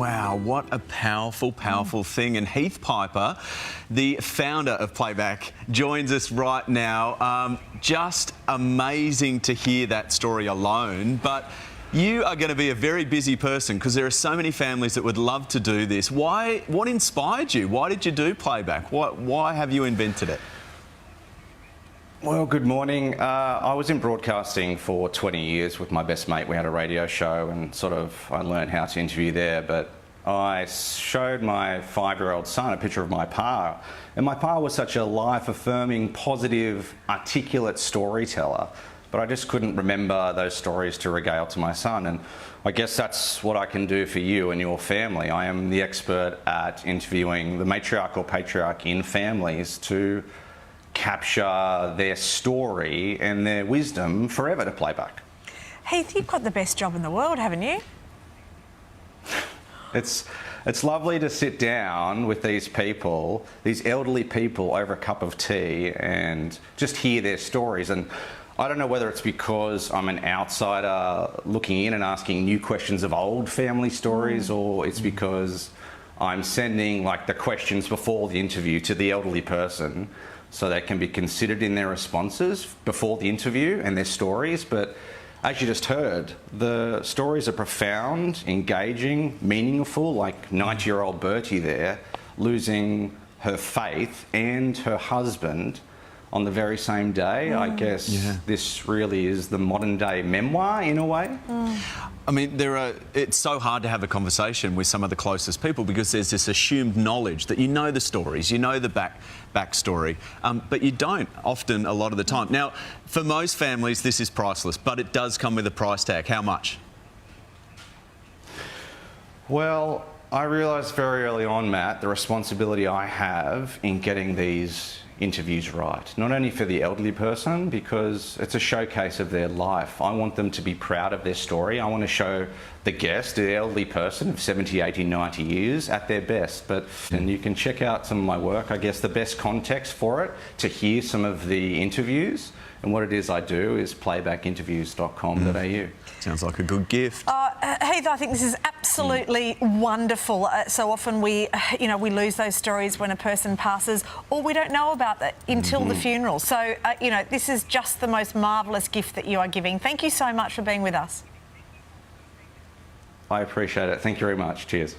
Wow, what a powerful, powerful thing. And Heath Piper, the founder of Playback, joins us right now. Just amazing to hear that story alone. But you are going to be a very busy person because there are so many families that would love to do this. What inspired you? Why did you do Playback? Why have you invented it? Well, good morning. I was in broadcasting for 20 years with my best mate. We had a radio show and I learned how to interview there, but I showed my 5-year-old son a picture of my pa, and my pa was such a life-affirming, positive, articulate storyteller, but I just couldn't remember those stories to regale to my son. And I guess that's what I can do for you and your family. I am the expert at interviewing the matriarch or patriarch in families to capture their story and their wisdom forever to play back. Heath, you've got the best job in the world, haven't you? It's lovely to sit down with these people, these elderly people, over a cup of tea and just hear their stories. And I don't know whether it's because I'm an outsider looking in and asking new questions of old family stories, or it's because I'm sending the questions before the interview to the elderly person so they can be considered in their responses before the interview and their stories. But as you just heard, the stories are profound, engaging, meaningful, like 90-year-old Bertie there, losing her faith and her husband on the very same day. I guess this really is the modern day memoir in a way. I mean, it's so hard to have a conversation with some of the closest people because there's this assumed knowledge that you know the stories, you know the backstory, but you don't often a lot of the time. Now, for most families, this is priceless, but it does come with a price tag. How much? Well, I realised very early on, Matt, the responsibility I have in getting these interviews right. Not only for the elderly person, because it's a showcase of their life. I want them to be proud of their story. I want to show the guest, the elderly person of 70, 80, 90 years at their best. And you can check out some of my work. I guess the best context for it, to hear some of the interviews and what it is I do, is playbackinterviews.com.au. Sounds like a good gift. Heath, I think this is absolutely wonderful. So often we lose those stories when a person passes, or we don't know about that until the funeral. So, this is just the most marvellous gift that you are giving. Thank you so much for being with us. I appreciate it. Thank you very much. Cheers.